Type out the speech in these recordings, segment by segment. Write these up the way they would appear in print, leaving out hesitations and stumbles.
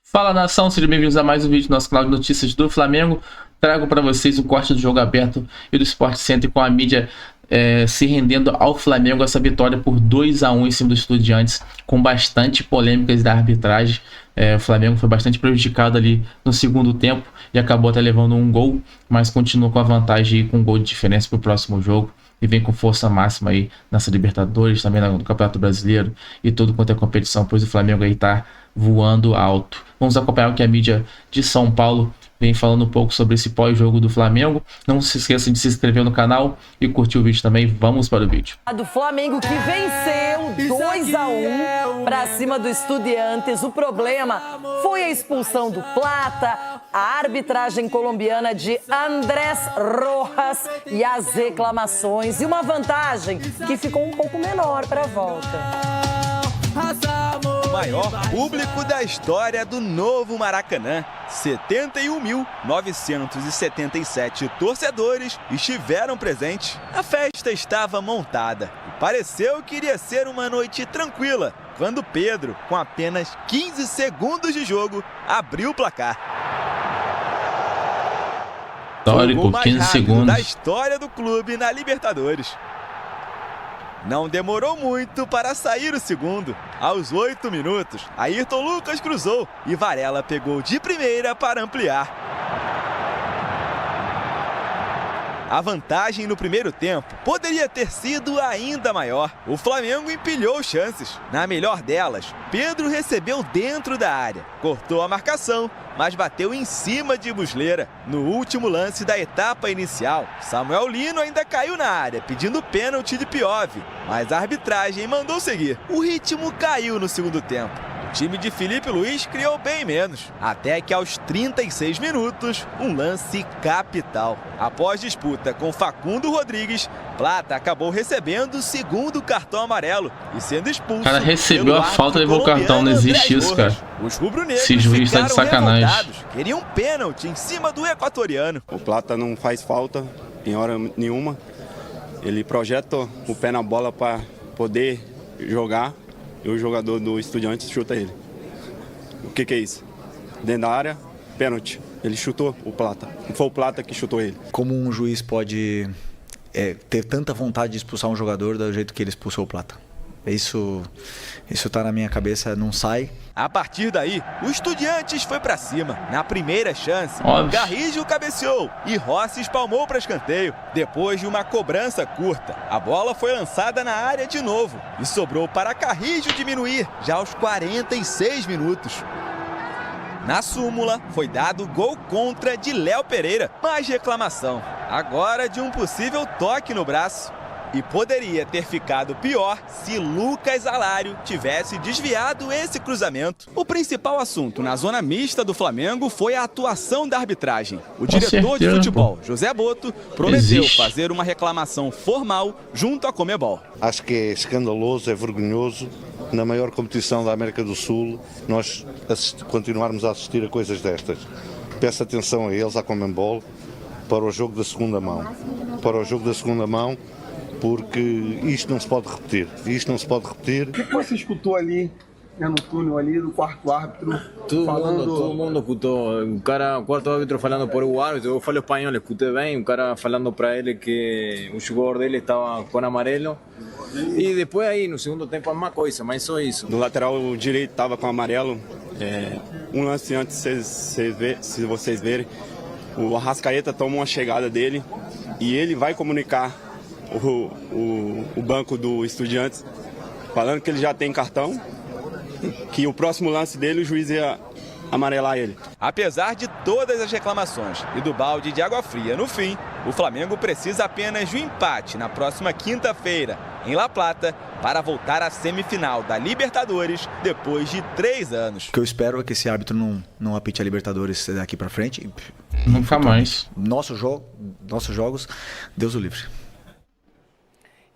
Fala nação, sejam bem-vindos a mais um vídeo do nosso canal de notícias do Flamengo. Trago para vocês o corte do jogo aberto e do Sport Center com a mídia se rendendo ao Flamengo essa vitória por 2-1 em cima dos Estudiantes, com bastante polêmicas da arbitragem. O Flamengo foi bastante prejudicado ali no segundo tempo e acabou até levando um gol, mas continua com a vantagem com um gol de diferença para o próximo jogo. E vem com força máxima aí nessa Libertadores, também no Campeonato Brasileiro e tudo quanto é competição, pois o Flamengo aí tá voando alto. Vamos acompanhar o que a mídia de São Paulo vem falando um pouco sobre esse pós-jogo do Flamengo. Não se esqueça de se inscrever no canal e curtir o vídeo também. Vamos para o vídeo. Do Flamengo que venceu 2-1 para cima do Estudiantes. O problema foi a expulsão do Plata, a arbitragem colombiana de Andrés Rojas e as reclamações. E uma vantagem que ficou um pouco menor para a volta. O maior público da história do novo Maracanã. 71.977 torcedores estiveram presentes. A festa estava montada e pareceu que iria ser uma noite tranquila, quando Pedro, com apenas 15 segundos de jogo, abriu o placar. Histórico, 15 segundos da história do clube na Libertadores. Não demorou muito para sair o segundo. Aos 8 minutos, Ayrton Lucas cruzou e Varela pegou de primeira para ampliar. A vantagem no primeiro tempo poderia ter sido ainda maior. O Flamengo empilhou chances. Na melhor delas, Pedro recebeu dentro da área, cortou a marcação, mas bateu em cima de Muslera. No último lance da etapa inicial, Samuel Lino ainda caiu na área, pedindo pênalti de Piove, mas a arbitragem mandou seguir. O ritmo caiu no segundo tempo. O time de Felipe Luiz criou bem menos, até que aos 36 minutos, um lance capital. Após disputa com Facundo Rodrigues, Plata acabou recebendo o segundo cartão amarelo e sendo expulso. O cara recebeu a falta e levou o cartão, não existe isso, cara. Os rubro-negros esse juiz tá de sacanagem. Queriam um pênalti em cima do equatoriano. O Plata não faz falta em hora nenhuma. Ele projeta o pé na bola para poder jogar. E o jogador do Estudiantes chuta ele. O que é isso? Dentro da área, pênalti. Ele chutou o Plata. Não foi o Plata que chutou ele. Como um juiz pode ter tanta vontade de expulsar um jogador do jeito que ele expulsou o Plata? Isso tá na minha cabeça, não sai. A partir daí, o Estudiantes foi pra cima. Na primeira chance, Garrido cabeceou e Rossi espalmou para escanteio. Depois de uma cobrança curta, a bola foi lançada na área de novo e sobrou para Garrido diminuir, já aos 46 minutos. Na súmula, foi dado gol contra de Léo Pereira, mais reclamação, agora de um possível toque no braço. E poderia ter ficado pior se Lucas Alário tivesse desviado esse cruzamento. O principal assunto na zona mista do Flamengo foi a atuação da arbitragem. O diretor de futebol, José Boto, prometeu fazer uma reclamação formal junto à Conmebol. Acho que é escandaloso, é vergonhoso. Na maior competição da América do Sul, nós continuarmos a assistir a coisas destas. Peço atenção a eles, à Conmebol, para o jogo da segunda mão. Para o jogo da segunda mão, porque isto não se pode repetir. Isto não se pode repetir. O que você escutou ali, no túnel ali do quarto árbitro? Todo mundo escutou. O quarto árbitro falando por o árbitro. Eu falo espanhol, escutei bem. O cara falando para ele que o jogador dele estava com amarelo. E depois aí, no segundo tempo, a mesma coisa, mas só isso. Do lateral direito estava com amarelo. Um lance antes, se vocês verem, o Arrascaeta toma uma chegada dele e ele vai comunicar o banco do Estudiantes, falando que ele já tem cartão, que o próximo lance dele o juiz ia amarelar ele. Apesar de todas as reclamações e do balde de água fria no fim, o Flamengo precisa apenas de um empate na próxima quinta-feira, em La Plata, para voltar à semifinal da Libertadores depois de 3 anos. O que eu espero é que esse árbitro não apite a Libertadores daqui para frente. Nunca mais. Nossos jogos, Deus o livre.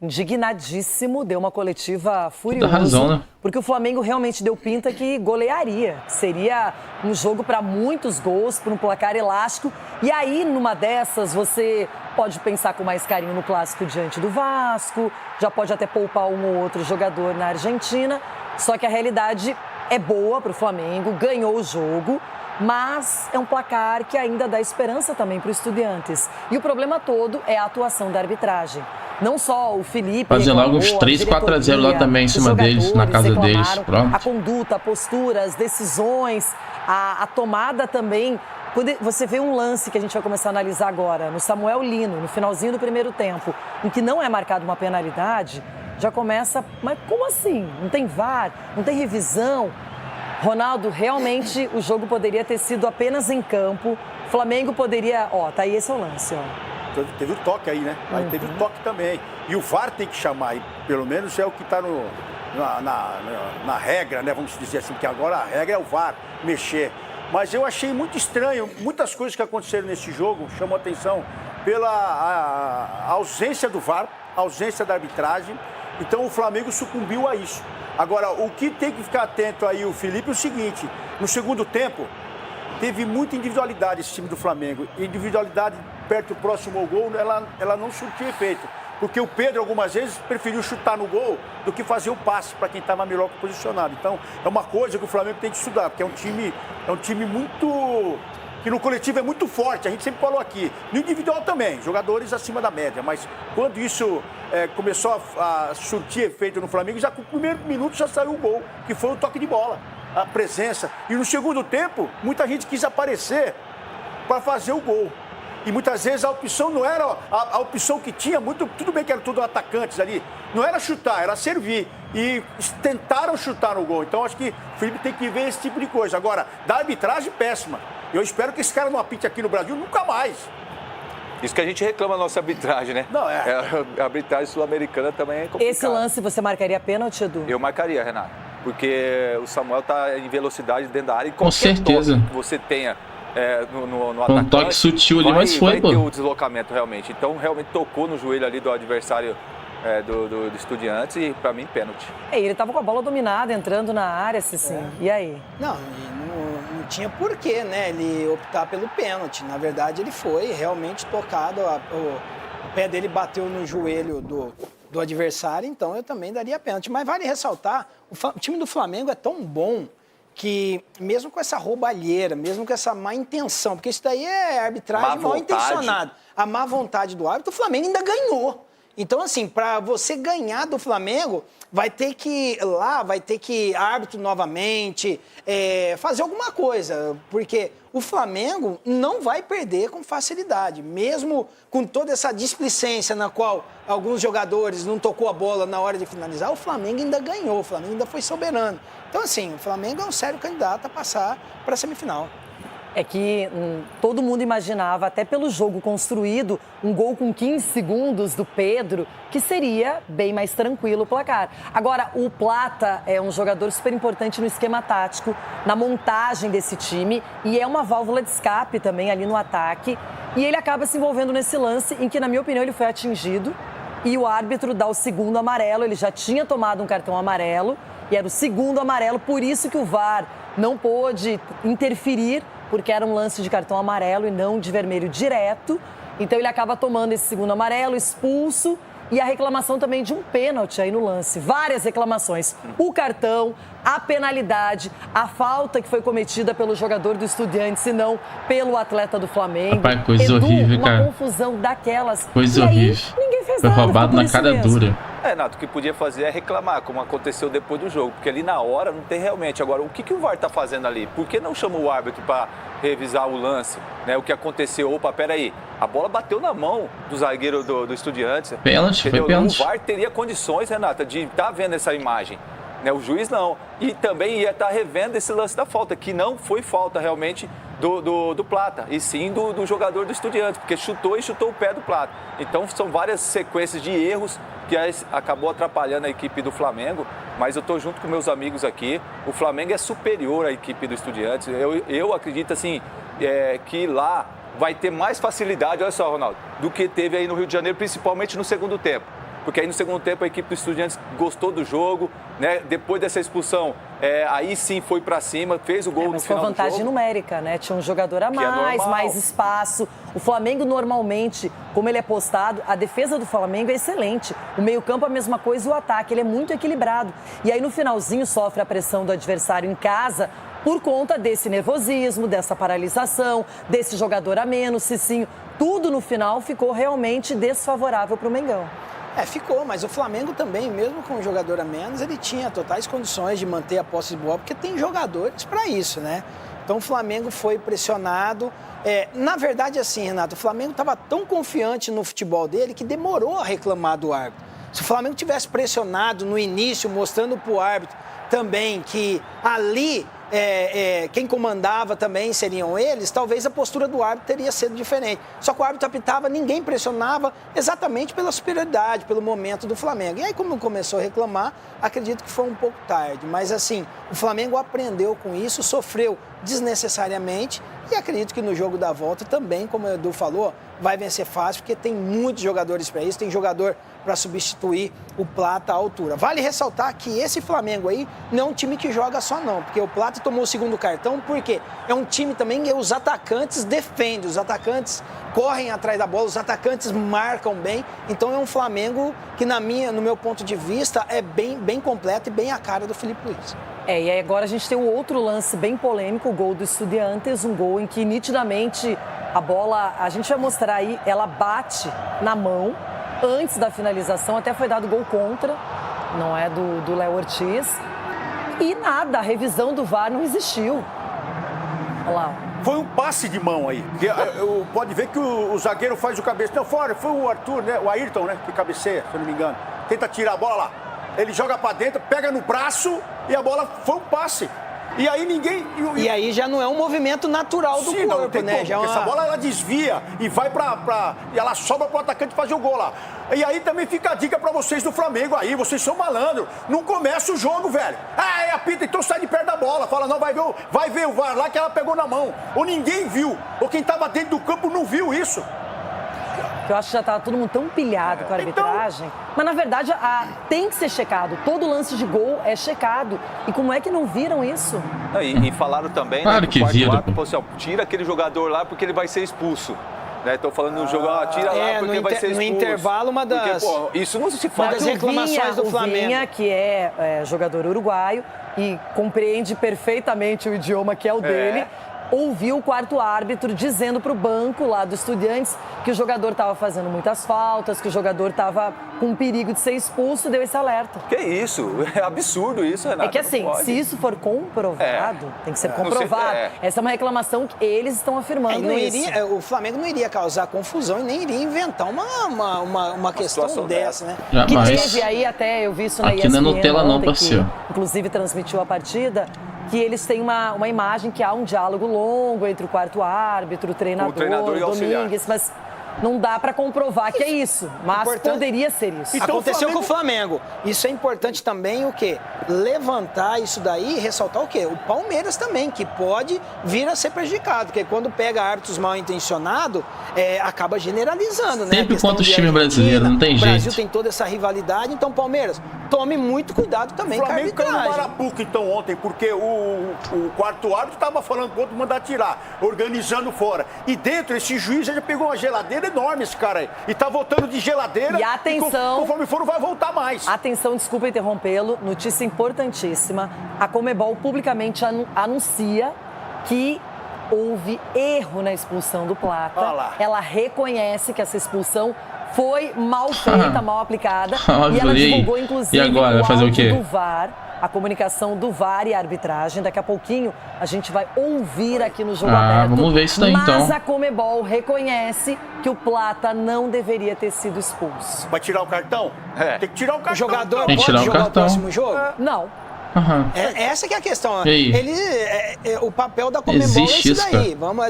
Indignadíssimo, deu uma coletiva furiosa, razão, né? Porque o Flamengo realmente deu pinta que golearia. Seria um jogo para muitos gols, por um placar elástico. E aí, numa dessas, você pode pensar com mais carinho no clássico diante do Vasco, já pode até poupar um ou outro jogador na Argentina. Só que a realidade é boa para o Flamengo, ganhou o jogo, mas é um placar que ainda dá esperança também para os Estudiantes. E o problema todo é a atuação da arbitragem. Não só o Felipe... Fazer logo uns 3-4-0 lá também em cima deles, na casa deles. Pronto. A conduta, a postura, as decisões, a tomada também. Quando você vê um lance que a gente vai começar a analisar agora, no Samuel Lino, no finalzinho do primeiro tempo, em que não é marcada uma penalidade, já começa... Mas como assim? Não tem VAR? Não tem revisão? Ronaldo, realmente o jogo poderia ter sido apenas em campo. Flamengo poderia... Ó, tá aí esse é o lance, ó. Teve o toque aí, né? Aí teve o toque também. E o VAR tem que chamar, e pelo menos é o que está na regra, né? Vamos dizer assim, que agora a regra é o VAR mexer. Mas eu achei muito estranho, muitas coisas que aconteceram nesse jogo chamou atenção pela a ausência do VAR, a ausência da arbitragem. Então o Flamengo sucumbiu a isso. Agora, o que tem que ficar atento aí o Felipe é o seguinte, no segundo tempo, teve muita individualidade esse time do Flamengo. Individualidade perto do próximo ao gol, ela não surtiu efeito. Porque o Pedro, algumas vezes, preferiu chutar no gol do que fazer o passe para quem estava melhor posicionado. Então, é uma coisa que o Flamengo tem que estudar, porque é um time muito... que no coletivo é muito forte, a gente sempre falou aqui. No individual também, jogadores acima da média. Mas quando isso começou a surtir efeito no Flamengo, já com o primeiro minuto já saiu o gol, que foi o toque de bola, a presença. E no segundo tempo, muita gente quis aparecer para fazer o gol. E muitas vezes a opção não era a opção que tinha, tudo bem que eram tudo atacantes ali, não era chutar, era servir. E tentaram chutar no gol. Então acho que o Felipe tem que ver esse tipo de coisa. Agora, da arbitragem, péssima. Eu espero que esse cara não apite aqui no Brasil nunca mais. Isso que a gente reclama da nossa arbitragem, né? Não, a arbitragem sul-americana também é complicada. Esse lance você marcaria pênalti, Edu? Eu marcaria, Renato. Porque o Samuel está em velocidade dentro da área e com certeza que você tenha no atacante, um toque sutil ali, mas foi, vai ter o deslocamento realmente. Então, realmente tocou no joelho ali do adversário do Estudiantes e, para mim, pênalti. Ele estava com a bola dominada, entrando na área, Cicinho. E aí? Não tinha porquê, né, ele optar pelo pênalti. Na verdade, ele foi realmente tocado, o pé dele bateu no joelho do adversário, então eu também daria pênalti. Mas vale ressaltar, o time do Flamengo é tão bom que, mesmo com essa roubalheira, mesmo com essa má intenção, porque isso daí é arbitragem mal intencionada, a má vontade do árbitro, o Flamengo ainda ganhou. Então, assim, para você ganhar do Flamengo, vai ter que árbitro novamente, fazer alguma coisa, porque o Flamengo não vai perder com facilidade, mesmo com toda essa displicência na qual alguns jogadores não tocou a bola na hora de finalizar, o Flamengo ainda ganhou, o Flamengo ainda foi soberano. Então, assim, o Flamengo é um sério candidato a passar para a semifinal. É que todo mundo imaginava, até pelo jogo construído, um gol com 15 segundos do Pedro, que seria bem mais tranquilo o placar. Agora, o Plata é um jogador super importante no esquema tático, na montagem desse time, e é uma válvula de escape também ali no ataque. E ele acaba se envolvendo nesse lance em que, na minha opinião, ele foi atingido e o árbitro dá o segundo amarelo. Ele já tinha tomado um cartão amarelo e era o segundo amarelo, por isso que o VAR não pôde interferir, porque era um lance de cartão amarelo e não de vermelho direto. Então ele acaba tomando esse segundo amarelo, expulso, e a reclamação também de um pênalti aí no lance. Várias reclamações. O cartão, a penalidade, a falta que foi cometida pelo jogador do Estudiantes e não pelo atleta do Flamengo. Rapaz, coisa horrível, uma cara. Confusão daquelas. Coisa horrível. Ninguém fez foi nada. Foi roubado na cara dura. Renato, o que podia fazer é reclamar, como aconteceu depois do jogo, porque ali na hora não tem realmente. Agora, o que o VAR está fazendo ali? Por que não chamou o árbitro para revisar o lance, né? O que aconteceu? Opa, peraí, a bola bateu na mão do zagueiro do Estudiantes. Pênalti, foi pênalti. O VAR teria condições, Renata, de estar vendo essa imagem. Né? O juiz não. E também ia estar revendo esse lance da falta, que não foi falta realmente do Plata, e sim do jogador do Estudiantes, porque chutou o pé do Plata. Então são várias sequências de erros que acabou atrapalhando a equipe do Flamengo, mas eu estou junto com meus amigos aqui. O Flamengo é superior à equipe do Estudiantes. Eu acredito assim, que lá vai ter mais facilidade, olha só, Ronaldo, do que teve aí no Rio de Janeiro, principalmente no segundo tempo. Porque aí no segundo tempo a equipe do Estudiantes gostou do jogo, né? Depois dessa expulsão aí sim foi para cima, fez o gol no mas final foi vantagem do jogo. numérica, né? Tinha um jogador a mais espaço. O Flamengo normalmente, como ele é postado, a defesa do Flamengo é excelente. O meio-campo é a mesma coisa e o ataque, ele é muito equilibrado. E aí no finalzinho sofre a pressão do adversário em casa por conta desse nervosismo, dessa paralisação, desse jogador a menos, Cicinho. Tudo no final ficou realmente desfavorável para o Mengão. Ficou, mas o Flamengo também, mesmo com um jogador a menos, ele tinha totais condições de manter a posse de bola, porque tem jogadores para isso, né? Então o Flamengo foi pressionado. Na verdade, assim, Renato, o Flamengo estava tão confiante no futebol dele que demorou a reclamar do árbitro. Se o Flamengo tivesse pressionado no início, mostrando para o árbitro também que ali quem comandava também seriam eles, talvez a postura do árbitro teria sido diferente. Só que o árbitro apitava, ninguém pressionava exatamente pela superioridade, pelo momento do Flamengo. E aí, como começou a reclamar, acredito que foi um pouco tarde. Mas assim, o Flamengo aprendeu com isso, sofreu desnecessariamente e acredito que no jogo da volta também, como o Edu falou, vai vencer fácil, porque tem muitos jogadores para isso, tem jogador para substituir o Plata à altura. Vale ressaltar que esse Flamengo aí não é um time que joga só não, porque o Plata tomou o segundo cartão, porque é um time também que os atacantes defendem, os atacantes correm atrás da bola, os atacantes marcam bem, então é um Flamengo que no meu ponto de vista é bem completo e bem a cara do Felipe Luiz. E aí agora a gente tem um outro lance bem polêmico, o gol do Estudiantes, um gol em que nitidamente a bola, a gente vai mostrar aí, ela bate na mão antes da finalização, até foi dado gol contra, não é do Léo Ortiz. E nada, a revisão do VAR não existiu. Olha lá. Foi um passe de mão aí. Pode ver que o zagueiro faz o cabeceio. Não, fora, foi o Arthur, né? O Ayrton, né? Que cabeceia, se eu não me engano. Tenta tirar a bola lá. Ele joga pra dentro, pega no braço e a bola foi um passe. E aí ninguém... E aí já não é um movimento natural do corpo, não tem né? Como, já essa bola ela desvia e vai e ela sobra pro atacante fazer o gol lá. E aí também fica a dica pra vocês do Flamengo aí, vocês são malandro. Não começa o jogo, velho. Apita, então sai de perto da bola. Fala, não, vai ver o VAR lá que ela pegou na mão. Ou ninguém viu, ou quem tava dentro do campo não viu isso. Eu acho que já estava todo mundo tão pilhado com a arbitragem. Então... Mas, na verdade, tem que ser checado. Todo lance de gol é checado. E como é que não viram isso? E falaram também, claro, né, que o quarto árbitro falou assim, tira aquele jogador lá porque ele vai ser expulso. Estão falando no jogo, tira lá porque vai ser expulso. No intervalo, uma das... Porque, isso não se faz. Uma das reclamações do Flamengo. O Vinha, que é jogador uruguaio e compreende perfeitamente o idioma que é o dele, ouviu o quarto árbitro dizendo para o banco lá do Estudiantes que o jogador estava fazendo muitas faltas, que o jogador estava com perigo de ser expulso, deu esse alerta. Que isso? É absurdo isso, Renato. É que assim, se isso for comprovado, tem que ser comprovado. Essa é uma reclamação que eles estão afirmando o Flamengo não iria causar confusão e nem iria inventar uma questão dessa, né? Que teve aí até, eu vi isso na ESPN não é Nutella não, parceiro. Inclusive transmitiu a partida, que eles têm uma imagem que há um diálogo longo entre o quarto árbitro, o treinador e o Domingues, mas não dá para comprovar que é isso, mas poderia ser isso. Então, aconteceu com o Flamengo. Isso é importante também o quê? Levantar isso daí e ressaltar o quê? O Palmeiras também, que pode vir a ser prejudicado, porque quando pega árbitros mal intencionados, acaba generalizando, né? Sempre contra o time brasileiro, não tem jeito. O Brasil tem toda essa rivalidade, então Palmeiras, tome muito cuidado também com a arbitragem. O Flamengo caiu no Marapuca, então, ontem, porque o quarto árbitro estava falando pro outro mandar tirar, organizando fora. E dentro, esse juiz já pegou uma geladeira enorme, esse cara aí. E tá voltando de geladeira. E atenção. Conforme for, não vai voltar mais. Atenção, desculpa interrompê-lo. Notícia importantíssima. A Conmebol publicamente anuncia que houve erro na expulsão do Plata. Ela reconhece que essa expulsão foi mal feita, mal aplicada. Óbvio, e ela divulgou, inclusive, e agora, vai fazer o quê? do VAR, a comunicação do VAR e a arbitragem. Daqui a pouquinho a gente vai ouvir aqui no Jogo Aberto. Vamos ver isso daí, então. Mas a Conmebol reconhece que o Plata não deveria ter sido expulso. Vai tirar o cartão? Tem que tirar o cartão. O jogador pode jogar o próximo jogo? Não. Essa que é a questão. O papel da Conmebol é esse daí. Vamos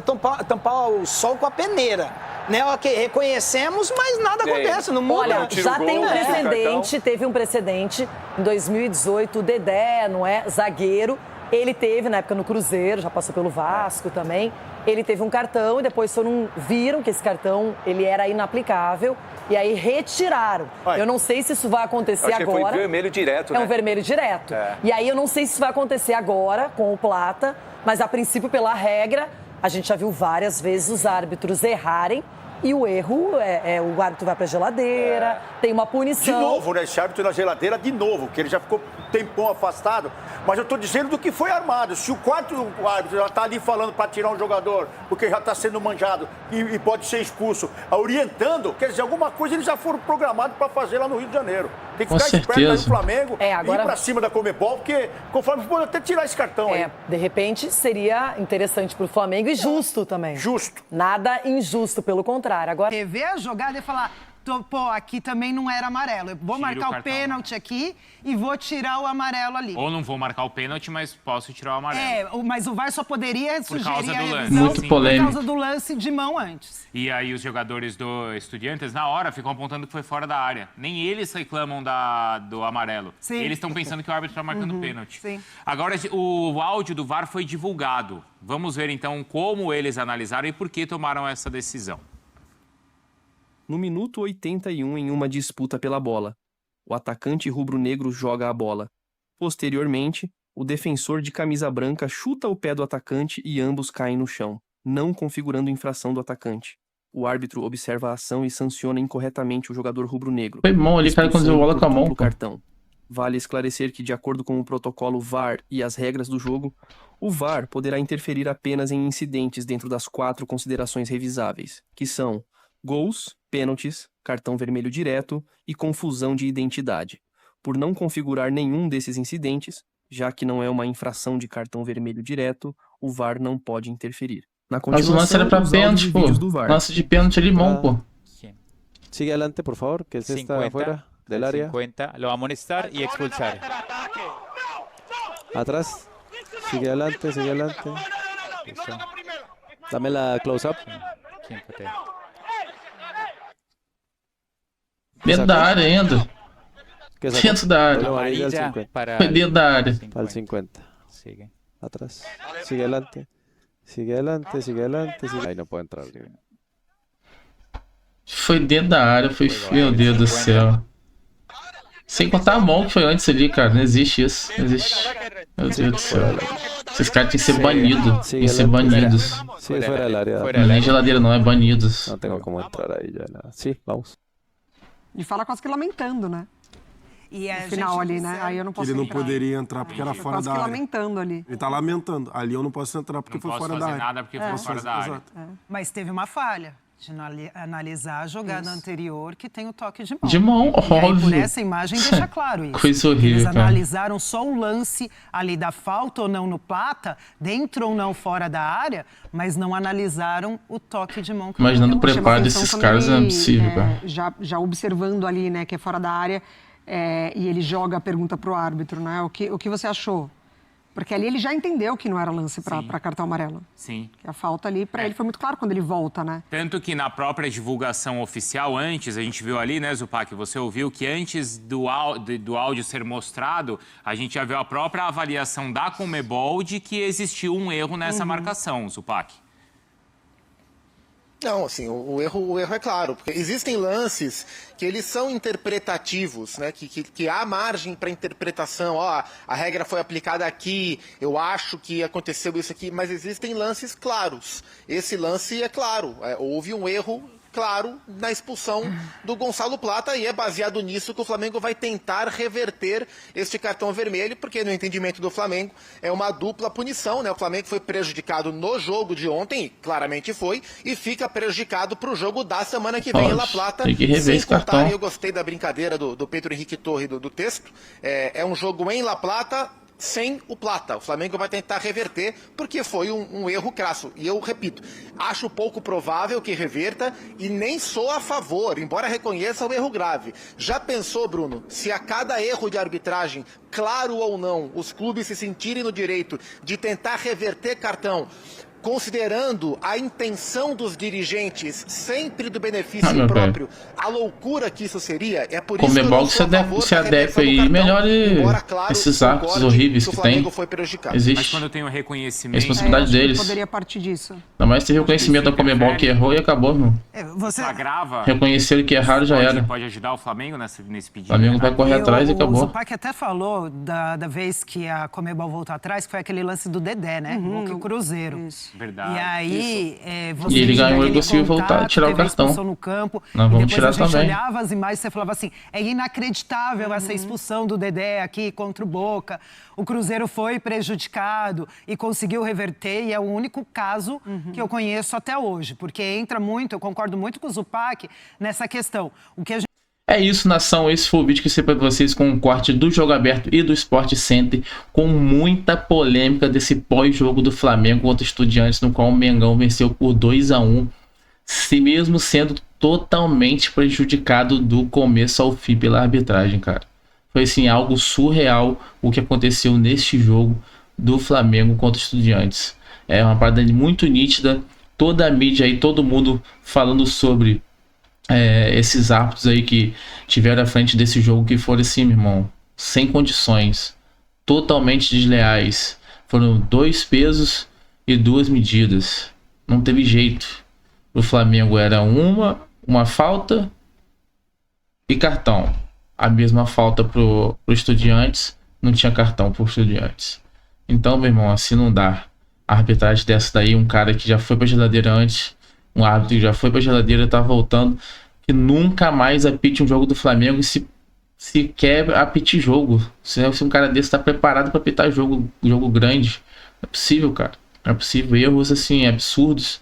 tampar o sol com a peneira. Né? Ok, reconhecemos, mas nada acontece, não muda. Olha, já tem um precedente, teve um precedente em 2018, o Dedé, não é? Zagueiro, Ele teve, na época, no Cruzeiro, já passou pelo Vasco também. Ele teve um cartão e depois viram que esse cartão ele era inaplicável e aí retiraram. Eu não sei se isso vai acontecer agora. Foi vermelho direto, né? É um vermelho direto. E aí eu não sei se isso vai acontecer agora com o Plata, mas a princípio, pela regra, a gente já viu várias vezes os árbitros errarem. E o erro o árbitro vai pra geladeira, tem uma punição. De novo, né? Esse árbitro na geladeira, de novo, que ele já ficou um tempão afastado. Mas eu tô dizendo do que foi armado. Se o quarto árbitro já tá ali falando para tirar um jogador, porque já tá sendo manjado e pode ser expulso, orientando, quer dizer, alguma coisa eles já foram programados para fazer lá no Rio de Janeiro. Tem que ficar esperto aí no Flamengo e ir pra cima da Conmebol, porque conforme pode até tirar esse cartão aí. De repente seria interessante pro Flamengo e justo também. Justo. Nada injusto, pelo contrário. Agora, rever a jogada e falar, pô, aqui também não era amarelo. Eu vou marcar o pênalti aqui e vou tirar o amarelo ali. Ou não vou marcar o pênalti, mas posso tirar o amarelo. Mas o VAR só poderia sugerir a revisão muito polêmico. por causa do lance de mão antes. E aí os jogadores do Estudiantes, na hora, ficam apontando que foi fora da área. Nem eles reclamam do amarelo. Sim. Eles estão pensando que o árbitro está marcando pênalti. Sim. Agora, o áudio do VAR foi divulgado. Vamos ver, então, como eles analisaram e por que tomaram essa decisão. No minuto 81, em uma disputa pela bola, o atacante rubro-negro joga a bola. Posteriormente, o defensor de camisa branca chuta o pé do atacante e ambos caem no chão, não configurando infração do atacante. O árbitro observa a ação e sanciona incorretamente o jogador rubro-negro. Foi mão ali, cara, quando deu bola com a mão. Cartão. Vale esclarecer que, de acordo com o protocolo VAR e as regras do jogo, o VAR poderá interferir apenas em incidentes dentro das 4 considerações revisáveis, que são gols, pênaltis, cartão vermelho direto e confusão de identidade. Por não configurar nenhum desses incidentes, já que não é uma infração de cartão vermelho direto, o VAR não pode interferir. Na continuação, mas o lance era pra pênalti, pô. Lance de pênalti é limão, pô. Sigue adelante, por favor, que él se está afuera del área. 50, lo va a amonestar y expulsar. Atrás. Sigue adelante, sigue adelante. Listo. Dame la close-up. ¿Quién patea? Dentro da área ainda. Dentro da área. Foi dentro da área. Para el 50. Sigue. Atrás. Sigue adelante. Sigue adelante, sigue adelante. Sigue... Ahí no puede entrar. Foi dentro da área. Foi... Meu Deus do céu. Sem contar a mão que foi antes ali, cara. Não existe isso. Não existe. Meu Deus do céu. Esses caras têm que ser banidos. Tem que ser banidos. Sigue fuera del área. Não é geladeira, não. É banidos. Não tenho como entrar aí já. Sim, vamos. E fala quase que lamentando, né? E no final ali, né? Aí eu não posso Ele não entrar. poderia entrar porque era fora da área. Lamentando ali. Ele tá lamentando. Ali eu não posso entrar porque foi fora da área. Não posso fazer nada porque foi fora da área. Mas teve uma falha de analisar a jogada anterior que tem o toque de mão. De mão, óbvio. Por essa imagem deixa claro isso. Coisa horrível, eles cara. analisaram só o lance ali da falta ou não no Plata, dentro ou não fora da área, mas não analisaram o toque de mão. Imaginando o preparo desses caras é impossível, cara. Já observando ali, né, que é fora da área, e ele joga a pergunta pro árbitro, né? O que você achou? Porque ali ele já entendeu que não era lance para cartão amarelo. Sim. Que a falta ali, para ele foi muito claro quando ele volta, né? Tanto que na própria divulgação oficial, antes, a gente viu ali, né, Zupac, você ouviu que antes do áudio ser mostrado, a gente já viu a própria avaliação da Conmebol de que existiu um erro nessa marcação, Zupac. Não, assim, o erro é claro, porque existem lances que eles são interpretativos, né? Que há margem para interpretação. Ó, a regra foi aplicada aqui, eu acho que aconteceu isso aqui, mas existem lances claros. Esse lance é claro, houve um erro claro na expulsão do Gonçalo Plata e é baseado nisso que o Flamengo vai tentar reverter este cartão vermelho, porque no entendimento do Flamengo é uma dupla punição, né? O Flamengo foi prejudicado no jogo de ontem, claramente foi, e fica prejudicado para o jogo da semana que vem em La Plata. Tem que rever esse cartão. Eu gostei da brincadeira do Pedro Henrique Torre do texto. É um jogo em La Plata sem o Plata. O Flamengo vai tentar reverter porque foi um erro crasso. E eu repito, acho pouco provável que reverta e nem sou a favor, embora reconheça o erro grave. Já pensou, Bruno, se a cada erro de arbitragem, claro ou não, os clubes se sentirem no direito de tentar reverter cartão considerando a intenção dos dirigentes sempre do benefício próprio, a loucura que isso seria, é por isso que eu não sou a favor da reversão do cartão. Melhore embora, claro, esses atos horríveis que tem. Existe. Mas quando tem o reconhecimento... Responsabilidade deles. Poderia partir disso. Ainda mais ter reconhecimento da Comebol que errou e acabou, irmão. Você agrava. Reconheceram que erraram, já era. Pode ajudar o Flamengo nesse pedido. O Flamengo vai correr atrás e acabou. O Zupac até falou da vez que a Comebol voltou atrás, que foi aquele lance do Dedé, né? Que o Cruzeiro. Isso. Verdade. E aí, e ele ganhou e conseguiu voltar, tirar o cartão. No campo, nós vamos tirar a gente também. olhava as imagens e você falava assim, é inacreditável essa expulsão do Dedé aqui contra o Boca. O Cruzeiro foi prejudicado e conseguiu reverter, e é o único caso que eu conheço até hoje, porque entra muito, eu concordo muito com o Zupac nessa questão. O que a gente... É isso, nação. Esse foi o vídeo que eu separei para vocês com um corte do Jogo Aberto e do Sport Center, com muita polêmica desse pós-jogo do Flamengo contra Estudiantes, no qual o Mengão venceu por 2-1, se mesmo sendo totalmente prejudicado do começo ao fim pela arbitragem, cara. Foi assim, algo surreal o que aconteceu neste jogo do Flamengo contra Estudiantes. É uma parada muito nítida, toda a mídia aí, todo mundo falando sobre esses árbitros aí que tiveram à frente desse jogo, que foram assim, meu irmão, sem condições, totalmente desleais. Foram 2 pesos e 2 medidas. Não teve jeito. O Flamengo era uma falta e cartão. A mesma falta pro Estudiantes, não tinha cartão pro Estudiantes. Então, meu irmão, assim não dá. A arbitragem dessa daí, um cara que já foi pra geladeira antes, um árbitro que já foi pra geladeira, tá voltando, que nunca mais apite um jogo do Flamengo e se quer apitar jogo. Se um cara desse tá preparado pra apitar jogo grande, não é possível, cara. Não é possível. Erros, assim, absurdos.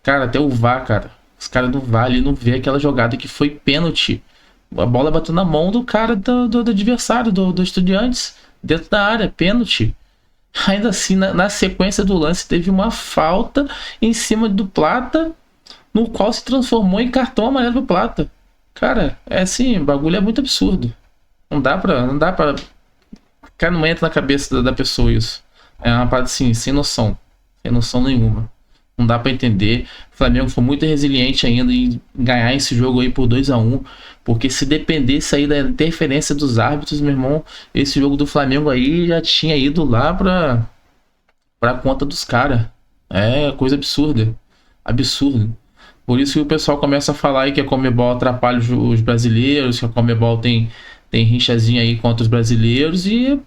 Cara, até o VAR, cara. Os caras do VAR ali não vê aquela jogada que foi pênalti. A bola bateu na mão do cara do adversário, do Estudiantes, dentro da área, pênalti. Ainda assim, na sequência do lance, teve uma falta em cima do Plata, no qual se transformou em cartão amarelo do Plata. Cara, é assim, o bagulho é muito absurdo. Não dá pra... Cara, não entra na cabeça da pessoa isso. É uma parada assim, sem noção nenhuma. Não dá pra entender. O Flamengo foi muito resiliente ainda em ganhar esse jogo aí por 2-1. Porque se dependesse aí da interferência dos árbitros, meu irmão, esse jogo do Flamengo aí já tinha ido lá pra conta dos caras. É coisa absurda. Absurdo. Por isso que o pessoal começa a falar aí que a Comebol atrapalha os brasileiros, que a Comebol tem rixazinha aí contra os brasileiros, e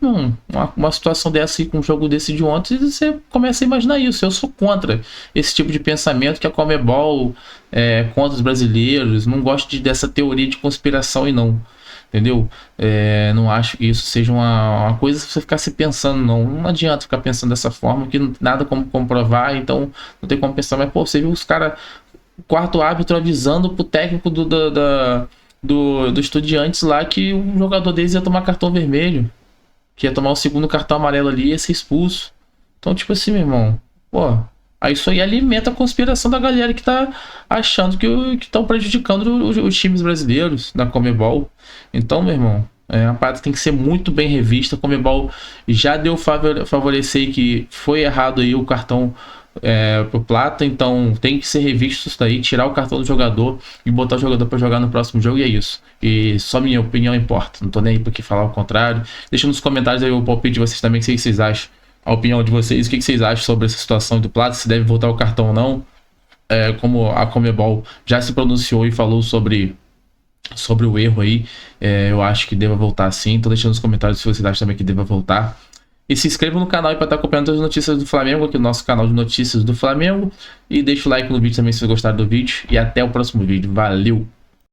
uma situação dessa aí, com um jogo desse de ontem, você começa a imaginar isso. Eu sou contra esse tipo de pensamento, que a Comebol é contra os brasileiros. Não gosto dessa teoria de conspiração e não, entendeu? Não acho que isso seja uma coisa que você ficar se pensando, não adianta ficar pensando dessa forma, que nada como comprovar, então não tem como pensar. Mas pô, você viu os caras, o quarto árbitro avisando pro técnico do Estudiantes lá que um jogador deles ia tomar cartão vermelho, que ia tomar o segundo cartão amarelo ali e ia ser expulso. Então, tipo assim, meu irmão, pô, aí isso aí alimenta a conspiração da galera que tá achando que estão prejudicando os times brasileiros na Comebol. Então, meu irmão, a parada tem que ser muito bem revista. A Comebol já deu favorecer que foi errado aí o cartão pro Plata, então tem que ser revisto isso daí, tirar o cartão do jogador e botar o jogador para jogar no próximo jogo, e é isso. E só minha opinião importa, não tô nem aí pra que falar o contrário. Deixa nos comentários aí o palpite de vocês também, o que vocês acham, a opinião de vocês, o que vocês acham sobre essa situação do Plata, se deve voltar o cartão ou não. Como a Comebol já se pronunciou e falou sobre o erro aí, eu acho que deva voltar sim. Então deixa nos comentários se vocês acham também que deva voltar. E se inscreva no canal para estar acompanhando todas as notícias do Flamengo, aqui no nosso canal de notícias do Flamengo. E deixa o like no vídeo também se vocês gostaram do vídeo. E até o próximo vídeo. Valeu!